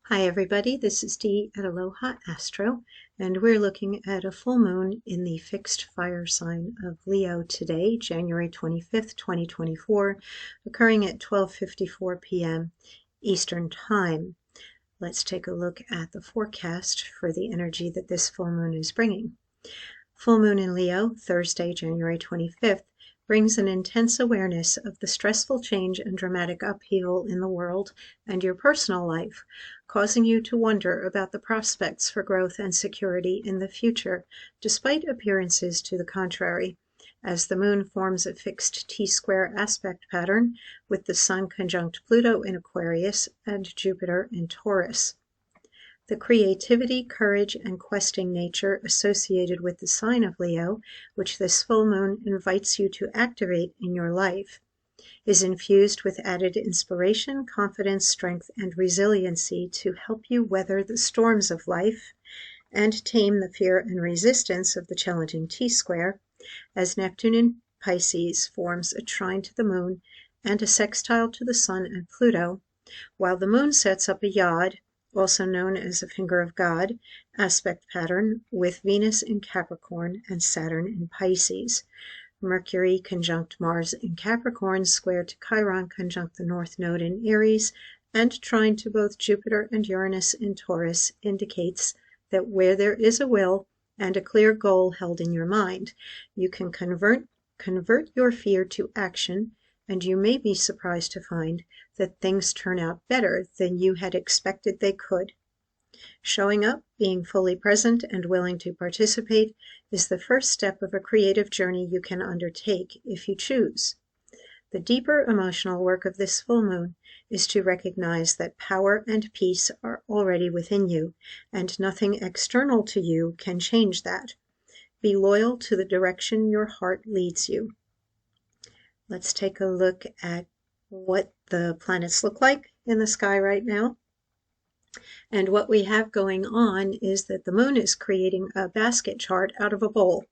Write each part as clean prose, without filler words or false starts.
Hi everybody, this is Dee at Aloha Astro, and we're looking at a full moon in the fixed fire sign of Leo today, January 25th, 2024, occurring at 12:54 p.m. Eastern Time. Let's take a look at the forecast for the energy that this full moon is bringing. Full moon in Leo, Thursday, January 25th, brings an intense awareness of the stressful change and dramatic upheaval in the world and your personal life, causing you to wonder about the prospects for growth and security in the future, despite appearances to the contrary, as the moon forms a fixed T-square aspect pattern with the Sun conjunct Pluto in Aquarius and Jupiter in Taurus. The creativity, courage, and questing nature associated with the sign of Leo, which this full moon invites you to activate in your life, is infused with added inspiration, confidence, strength, and resiliency to help you weather the storms of life and tame the fear and resistance of the challenging T-square, as Neptune in Pisces forms a trine to the moon and a sextile to the Sun and Pluto, while the moon sets up a yod, also known as a finger of God, aspect pattern with Venus in Capricorn and Saturn in Pisces. Mercury conjunct Mars in Capricorn, square to Chiron conjunct the North Node in Aries, and trine to both Jupiter and Uranus in Taurus indicates that where there is a will and a clear goal held in your mind, you can convert your fear to action, and you may be surprised to find that things turn out better than you had expected they could. Showing up, being fully present, and willing to participate is the first step of a creative journey you can undertake if you choose. The deeper emotional work of this full moon is to recognize that power and peace are already within you, and nothing external to you can change that. Be loyal to the direction your heart leads you. Let's take a look at what the planets look like in the sky right now. And what we have going on is that the moon is creating a basket chart out of a bowl.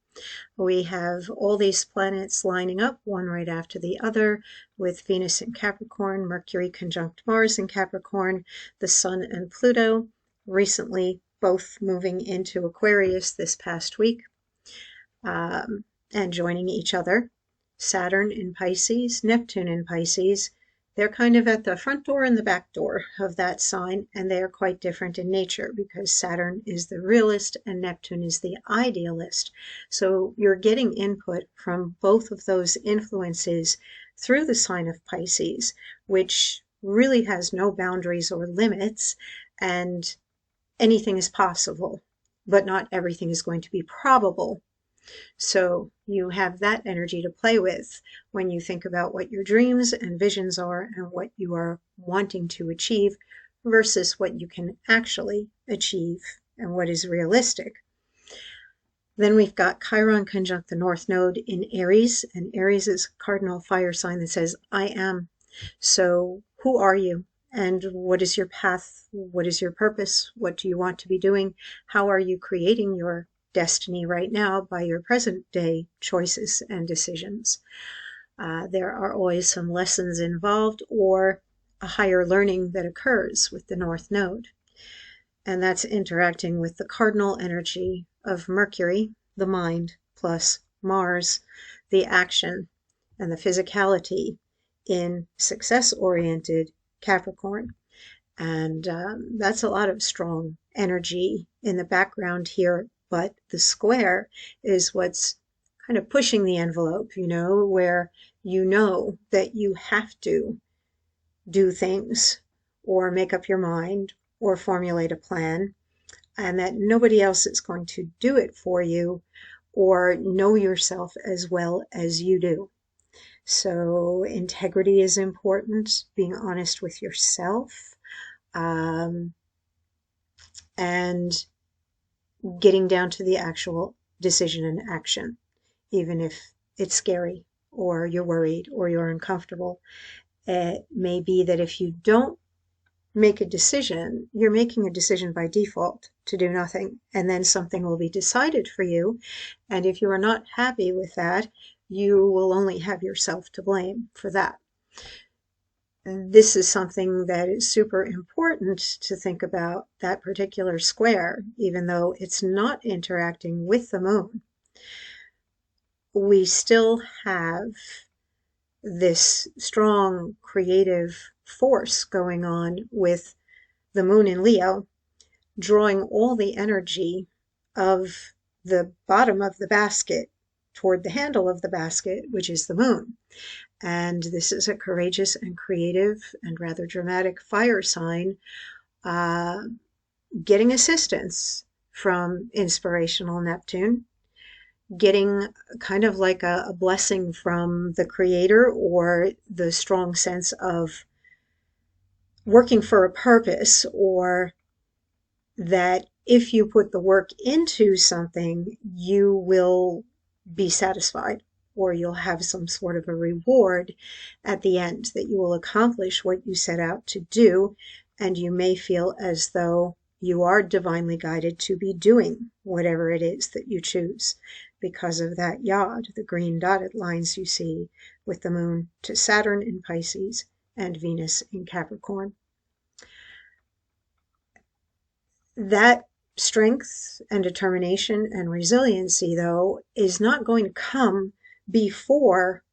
We have all these planets lining up, one right after the other, with Venus in Capricorn, Mercury conjunct Mars in Capricorn, the Sun and Pluto, recently both moving into Aquarius this past week, and joining each other. Saturn in Pisces, Neptune in Pisces. They're kind of at the front door and the back door of that sign, and they are quite different in nature because Saturn is the realist and Neptune is the idealist. So you're getting input from both of those influences through the sign of Pisces, which really has no boundaries or limits, and anything is possible, but not everything is going to be probable. So you have that energy to play with when you think about what your dreams and visions are and what you are wanting to achieve versus what you can actually achieve and what is realistic. Then we've got Chiron conjunct the North Node in Aries, and Aries is a cardinal fire sign that says, I am. So who are you? And what is your path? What is your purpose? What do you want to be doing? How are you creating your destiny right now by your present day choices and decisions? There are always some lessons involved or a higher learning that occurs with the North Node. And that's interacting with the cardinal energy of Mercury, the mind, plus Mars, the action and the physicality in success-oriented Capricorn. And that's a lot of strong energy in the background here. But the square is what's kind of pushing the envelope, where you know that you have to do things or make up your mind or formulate a plan, and that nobody else is going to do it for you or know yourself as well as you do. So integrity is important, being honest with yourself, and getting down to the actual decision and action, even if it's scary or you're worried or you're uncomfortable. It may be that if you don't make a decision, you're making a decision by default to do nothing, and then something will be decided for you. And if you are not happy with that, you will only have yourself to blame for that. this is something that is super important to think about, that particular square, even though it's not interacting with the moon. We still have this strong creative force going on with the moon in Leo, drawing all the energy of the bottom of the basket toward the handle of the basket, which is the moon. And this is a courageous and creative and rather dramatic fire sign, uh, getting assistance from inspirational Neptune, getting kind of like a blessing from the creator, or the strong sense of working for a purpose, or that if you put the work into something, you will be satisfied, or you'll have some sort of a reward at the end, that you will accomplish what you set out to do, and you may feel as though you are divinely guided to be doing whatever it is that you choose because of that yod, the green dotted lines you see with the moon to Saturn in Pisces and Venus in Capricorn. That strength and determination and resiliency, though, is not going to come before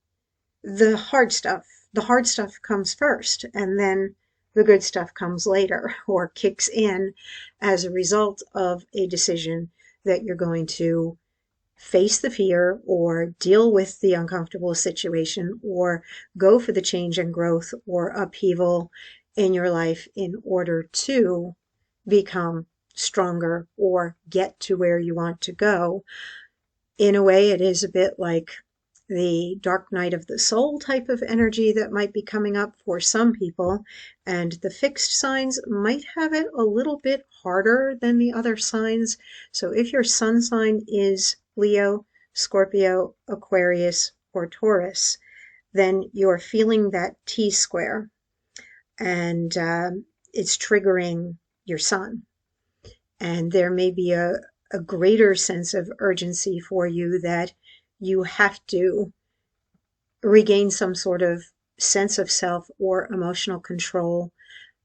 the hard stuff. The hard stuff comes first, and then the good stuff comes later, or kicks in as a result of a decision that you're going to face the fear, or deal with the uncomfortable situation, or go for the change and growth or upheaval in your life in order to become stronger or get to where you want to go. In a way, it is a bit like the dark night of the soul type of energy that might be coming up for some people, and the fixed signs might have it a little bit harder than the other signs. So if your sun sign is Leo, Scorpio, Aquarius, or Taurus, then you're feeling that T-square, and it's triggering your sun. And there may be a greater sense of urgency for you, that you have to regain some sort of sense of self or emotional control,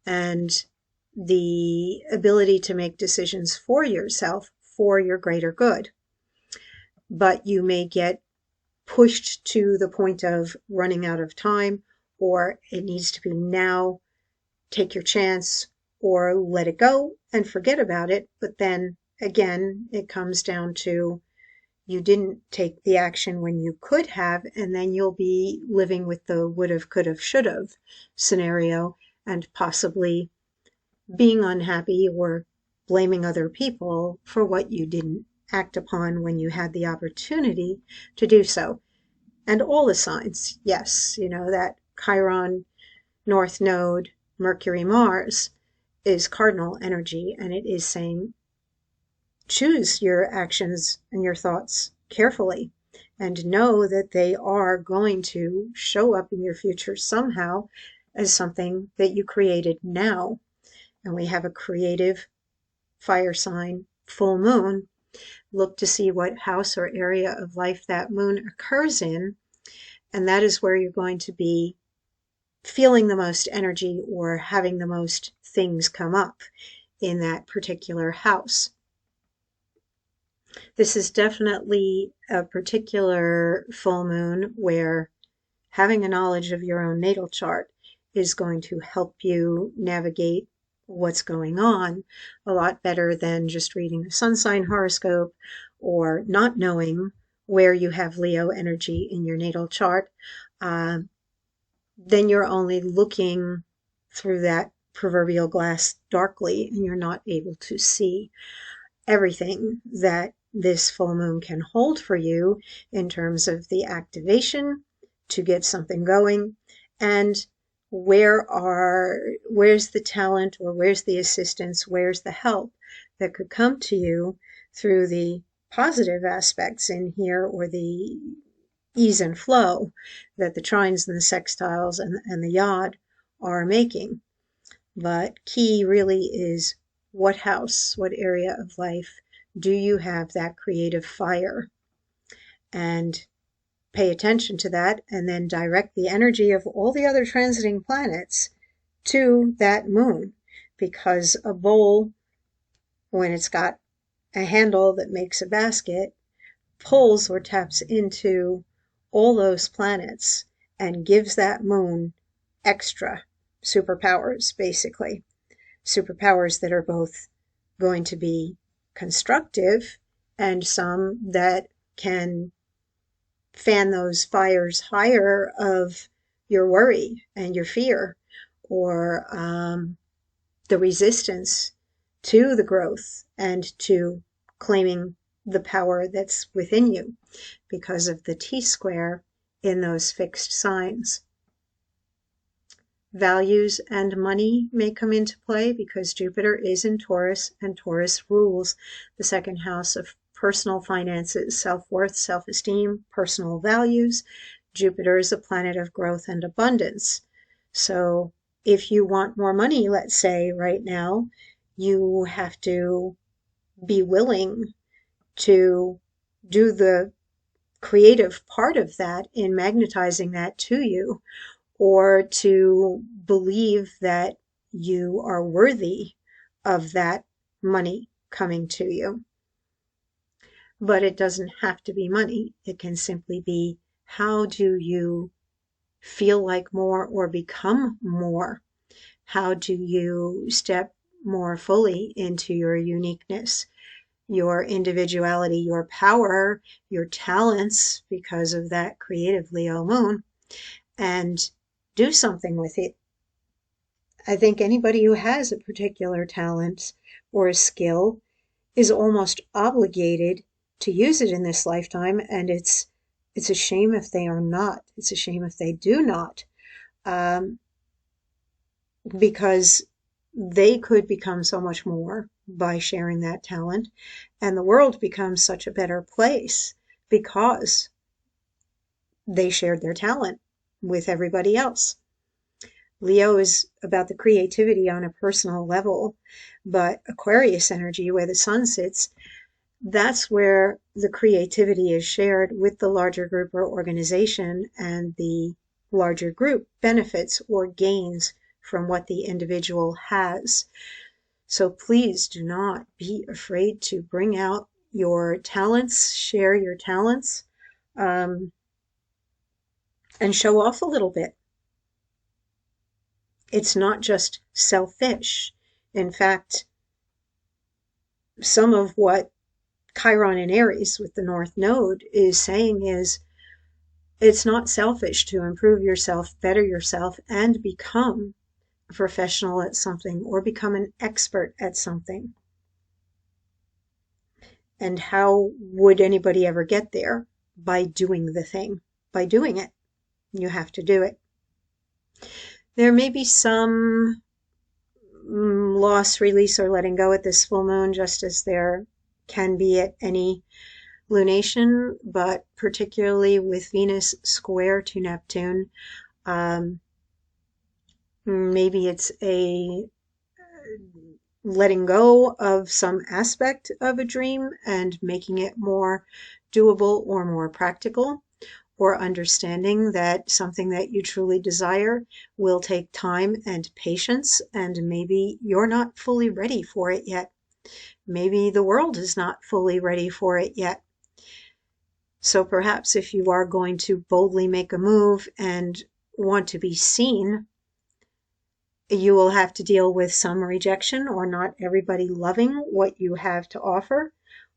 and the ability to make decisions for yourself for your greater good. But you may get pushed to the point of running out of time, or it needs to be now, take your chance, or let it go and forget about it. But then again, it comes down to, you didn't take the action when you could have, and then you'll be living with the would've, could've, should've scenario, and possibly being unhappy or blaming other people for what you didn't act upon when you had the opportunity to do so. And all the signs, yes, that Chiron, North Node, Mercury, Mars is cardinal energy, and it is saying, choose your actions and your thoughts carefully, and know that they are going to show up in your future somehow as something that you created now. And we have a creative fire sign full moon. Look to see what house or area of life that moon occurs in, and that is where you're going to be feeling the most energy, or having the most things come up in that particular house. This is definitely a particular full moon where having a knowledge of your own natal chart is going to help you navigate what's going on a lot better than just reading a sun sign horoscope, or not knowing where you have Leo energy in your natal chart. Then you're only looking through that proverbial glass darkly, and you're not able to see everything that this full moon can hold for you in terms of the activation to get something going, and where's the talent, or where's the assistance, where's the help that could come to you through the positive aspects in here, or the ease and flow that the trines and the sextiles and the yod are making. But key really is, what house, what area of life do you have that creative fire? And pay attention to that and then direct the energy of all the other transiting planets to that moon. Because a bowl, when it's got a handle that makes a basket, pulls or taps into all those planets and gives that moon extra superpowers, basically. Superpowers that are both going to be constructive and some that can fan those fires higher of your worry and your fear, or the resistance to the growth and to claiming the power that's within you because of the T-square in those fixed signs. Values and money may come into play because Jupiter is in Taurus, and Taurus rules the second house of personal finances, self-worth, self-esteem, personal values. Jupiter is a planet of growth and abundance. So if you want more money, let's say right now, you have to be willing to do the creative part of that in magnetizing that to you, or to believe that you are worthy of that money coming to you. But it doesn't have to be money. It can simply be, how do you feel like more or become more? How do you step more fully into your uniqueness, your individuality, your power, your talents, because of that creative Leo moon, and do something with it? I think anybody who has a particular talent or a skill is almost obligated to use it in this lifetime, and it's a shame if they are not. It's a shame if they do not, because they could become so much more by sharing that talent, and the world becomes such a better place because they shared their talent with everybody else. Leo is about the creativity on a personal level, but Aquarius energy, where the sun sits, that's where the creativity is shared with the larger group or organization, and the larger group benefits or gains from what the individual has. So please do not be afraid to bring out your talents, share your talents, and show off a little bit. It's not just selfish. In fact, some of what Chiron in Aries with the North Node is saying is, it's not selfish to improve yourself, better yourself, and become a professional at something or become an expert at something. And how would anybody ever get there? By doing the thing, by doing it. You have to do it. There may be some loss, release, or letting go at this full moon, just as there can be at any lunation, but particularly with Venus square to Neptune, maybe it's a letting go of some aspect of a dream and making it more doable or more practical, or understanding that something that you truly desire will take time and patience, and maybe you're not fully ready for it yet. Maybe the world is not fully ready for it yet. So perhaps if you are going to boldly make a move and want to be seen, you will have to deal with some rejection, or not everybody loving what you have to offer,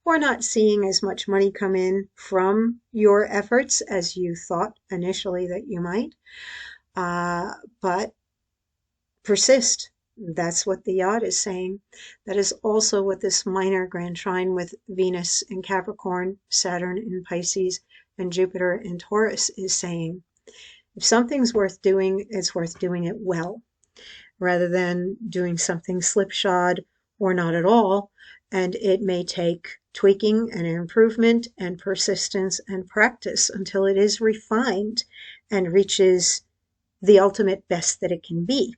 or not seeing as much money come in from your efforts as you thought initially that you might. But persist. That's what the yacht is saying. That is also what this minor grand trine with Venus in Capricorn, Saturn in Pisces, and Jupiter in Taurus is saying. If something's worth doing, it's worth doing it well, rather than doing something slipshod or not at all. And it may take tweaking and improvement and persistence and practice until it is refined and reaches the ultimate best that it can be.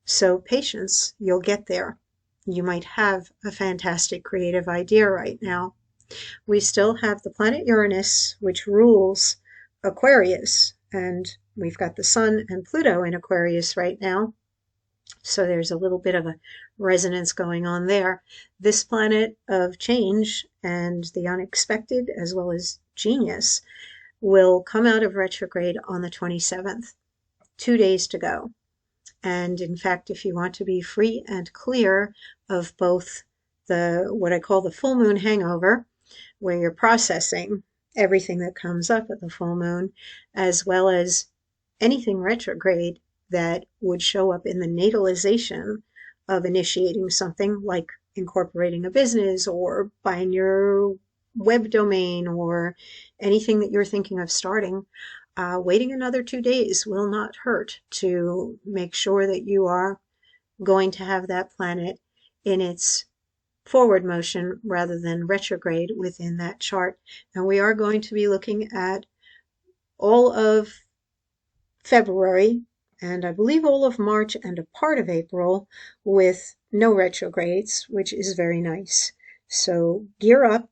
So patience, you'll get there. You might have a fantastic creative idea right now, We still have the planet Uranus, which rules Aquarius, and we've got the Sun and Pluto in Aquarius right now. So there's a little bit of a resonance going on there. This planet of change and the unexpected, as well as genius, will come out of retrograde on the 27th. 2 days to go. And in fact, if you want to be free and clear of both what I call the full moon hangover, where you're processing everything that comes up at the full moon, as well as anything retrograde that would show up in the natalization of initiating something like incorporating a business or buying your web domain or anything that you're thinking of starting, waiting another 2 days will not hurt to make sure that you are going to have that planet in its forward motion rather than retrograde within that chart. And we are going to be looking at all of February and I believe all of March and a part of April with no retrogrades, which is very nice. So gear up.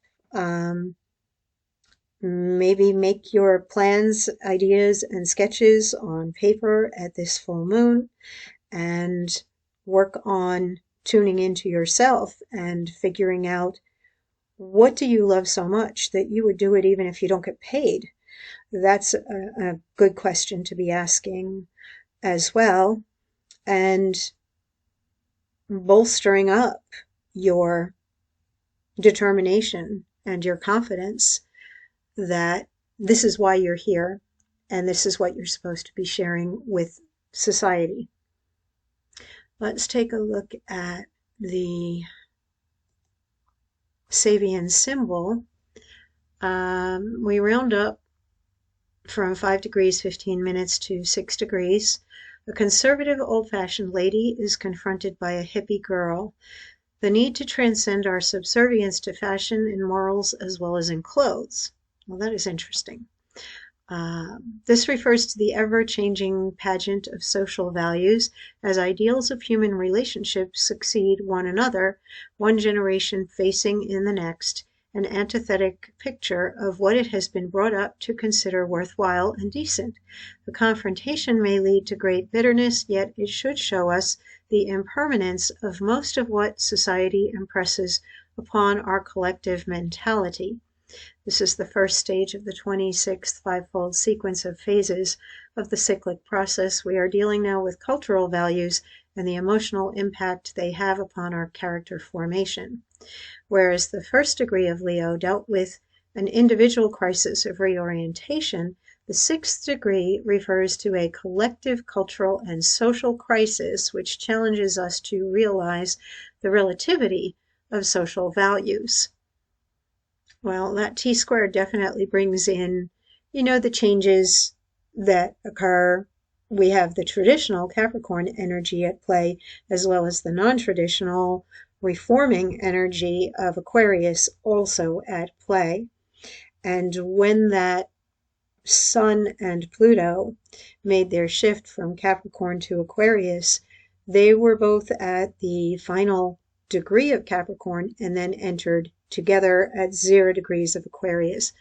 Maybe make your plans, ideas, and sketches on paper at this full moon and work on tuning into yourself and figuring out what do you love so much that you would do it even if you don't get paid. That's a good question to be asking as well, and bolstering up your determination and your confidence that this is why you're here and this is what you're supposed to be sharing with society. Let's take a look at the Sabian symbol. We round up from 5 degrees 15 minutes to 6 degrees. A conservative old-fashioned lady is confronted by a hippie girl. The need to transcend our subservience to fashion in morals as well as in clothes. Well, that is interesting. This refers to the ever-changing pageant of social values as ideals of human relationships succeed one another, one generation facing in the next, an antithetic picture of what it has been brought up to consider worthwhile and decent. The confrontation may lead to great bitterness, yet it should show us the impermanence of most of what society impresses upon our collective mentality. This is the first stage of the 26th fivefold sequence of phases of the cyclic process. We are dealing now with cultural values and the emotional impact they have upon our character formation. Whereas the first degree of Leo dealt with an individual crisis of reorientation, the 6th degree refers to a collective cultural and social crisis which challenges us to realize the relativity of social values. Well, that T-square definitely brings in, the changes that occur. We have the traditional Capricorn energy at play, as well as the non-traditional reforming energy of Aquarius also at play. And when that Sun and Pluto made their shift from Capricorn to Aquarius, they were both at the final degree of Capricorn and then entered together at 0 degrees of Aquarius.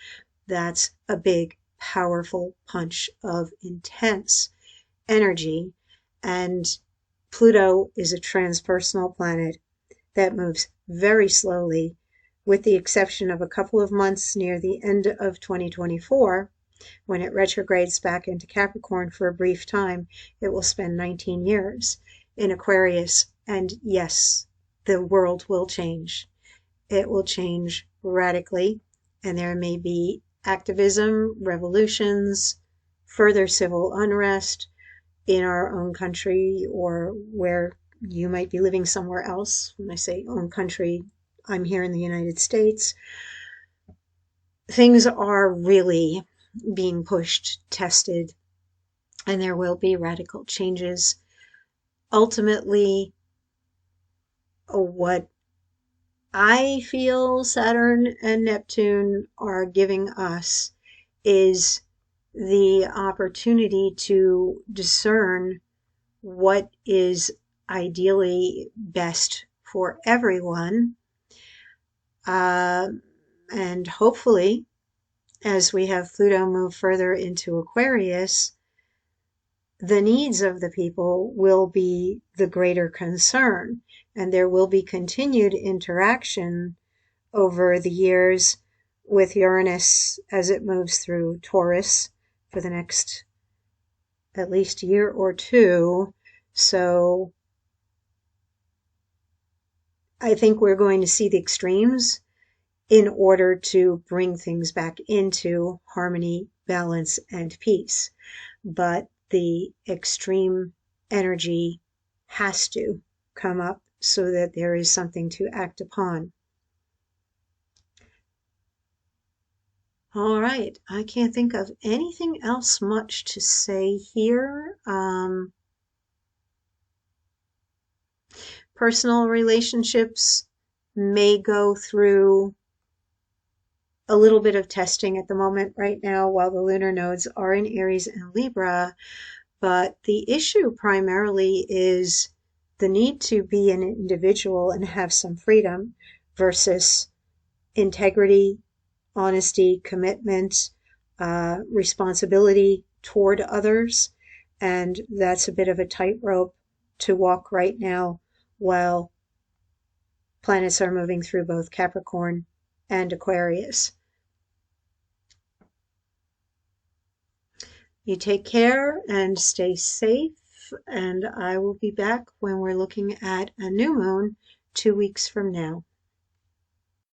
That's a big, powerful punch of intense energy. And Pluto is a transpersonal planet that moves very slowly, with the exception of a couple of months near the end of 2024, when it retrogrades back into Capricorn for a brief time. It will spend 19 years in Aquarius. And yes, the world will change. It will change radically, and there may be activism, revolutions, further civil unrest in our own country or where you might be living somewhere else. When I say own country, I'm here in the United States. Things are really being pushed, tested, and there will be radical changes. Ultimately, what I feel Saturn and Neptune are giving us is the opportunity to discern what is ideally best for everyone. And hopefully, as we have Pluto move further into Aquarius, the needs of the people will be the greater concern, and there will be continued interaction over the years with Uranus as it moves through Taurus for the next at least year or two. So I think we're going to see the extremes in order to bring things back into harmony, balance, and peace. But the extreme energy has to come up so that there is something to act upon. All right, I can't think of anything else much to say here. Personal relationships may go through a little bit of testing at the moment right now while the lunar nodes are in Aries and Libra, but the issue primarily is the need to be an individual and have some freedom versus integrity, honesty, commitment, responsibility toward others. And that's a bit of a tightrope to walk right now while planets are moving through both Capricorn and Aquarius. You take care and stay safe, and I will be back when we're looking at a new moon 2 weeks from now.